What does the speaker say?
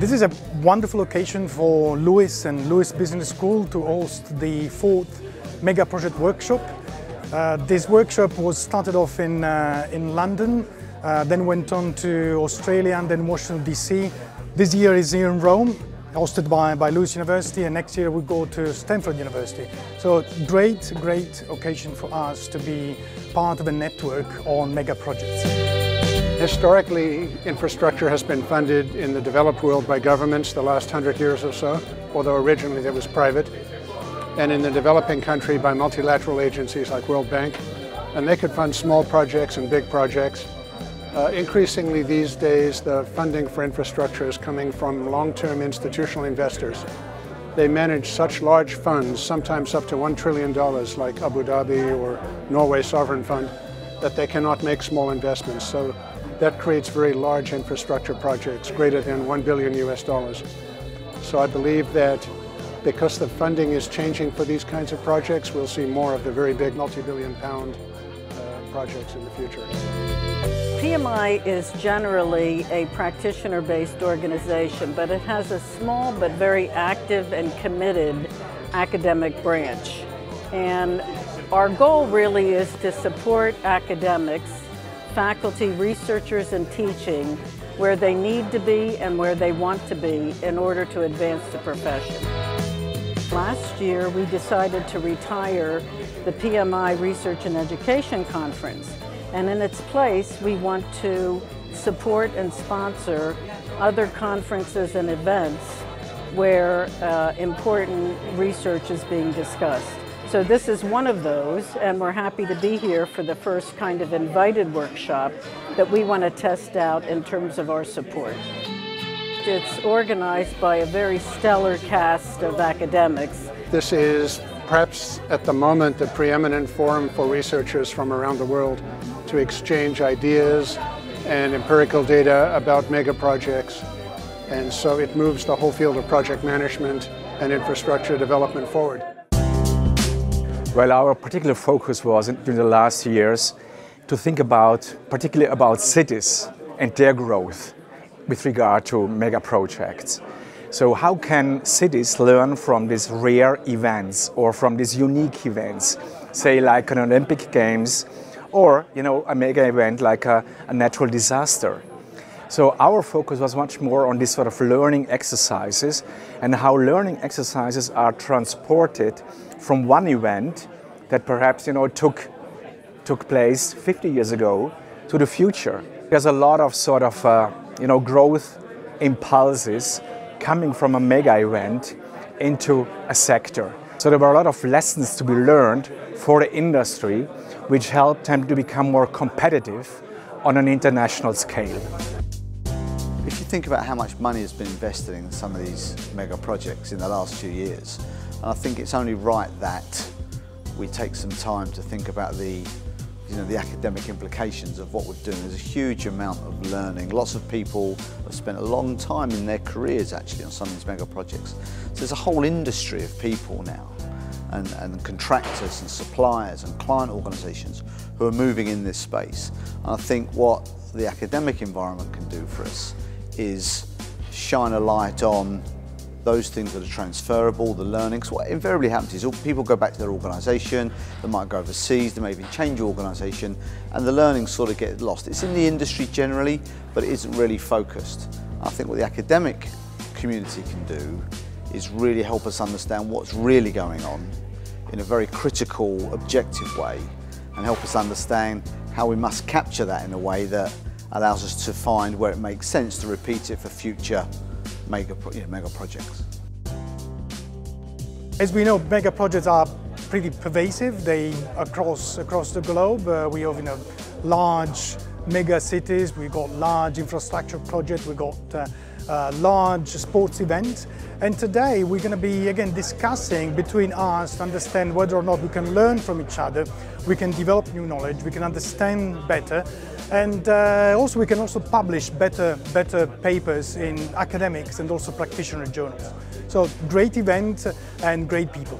This is a wonderful occasion for Lewis and Lewis Business School to host the 4th Mega Project Workshop. This workshop was started off in London, then went on to Australia and then Washington DC. This year is here in Rome, hosted by Lewis University, and next year we go to Stanford University. So great occasion for us to be part of a network on mega projects. Historically, infrastructure has been funded in the developed world by governments the last 100 years or so, although originally it was private, and in the developing country by multilateral agencies like World Bank, and they could fund small projects and big projects. Increasingly these days, the funding for infrastructure is coming from long-term institutional investors. They manage such large funds, sometimes up to $1 trillion, like Abu Dhabi or Norway Sovereign Fund, that they cannot make small investments. So that creates very large infrastructure projects, greater than $1 billion US. So I believe that because the funding is changing for these kinds of projects, we'll see more of the very big multi-billion pound projects in the future. PMI is generally a practitioner-based organization, but it has a small but very active and committed academic branch. And our goal really is to support academics, faculty, researchers, and teaching where they need to be and where they want to be in order to advance the profession. Last year, we decided to retire the PMI Research and Education Conference. And in its place, we want to support and sponsor other conferences and events where important research is being discussed. So this is one of those, and we're happy to be here for the first kind of invited workshop that we want to test out in terms of our support. It's organized by a very stellar cast of academics. This is perhaps at the moment the preeminent forum for researchers from around the world to exchange ideas and empirical data about mega projects. And so it moves the whole field of project management and infrastructure development forward. Well, our particular focus was during the last years to think particularly about cities and their growth with regard to mega projects. So how can cities learn from these rare events or from these unique events, say like an Olympic Games or a mega event like a natural disaster? So our focus was much more on this sort of learning exercises and how learning exercises are transported from one event that perhaps took place 50 years ago to the future. There's a lot of sort of growth impulses coming from a mega event into a sector. So there were a lot of lessons to be learned for the industry, which helped them to become more competitive on an international scale. If you think about how much money has been invested in some of these mega projects in the last few years, and I think it's only right that we take some time to think about the academic implications of what we're doing. There's a huge amount of learning. Lots of people have spent a long time in their careers actually on some of these mega projects. So there's a whole industry of people now and contractors and suppliers and client organisations who are moving in this space. And I think what the academic environment can do for us is shine a light on those things that are transferable, the learning. So what invariably happens is people go back to their organisation, they might go overseas, they may even change organisation, and the learning sort of gets lost. It's in the industry generally, but it isn't really focused. I think what the academic community can do is really help us understand what's really going on in a very critical, objective way, and help us understand how we must capture that in a way that allows us to find where it makes sense to repeat it for future mega projects. As we know, mega projects are pretty pervasive. They across the globe. We have large mega cities. We've got large infrastructure projects. We've got large sports events. And today we're going to be again discussing between us to understand whether or not we can learn from each other. We can develop new knowledge. We can understand better. And also we can also publish better papers in academics and also practitioner journals. So great event and great people.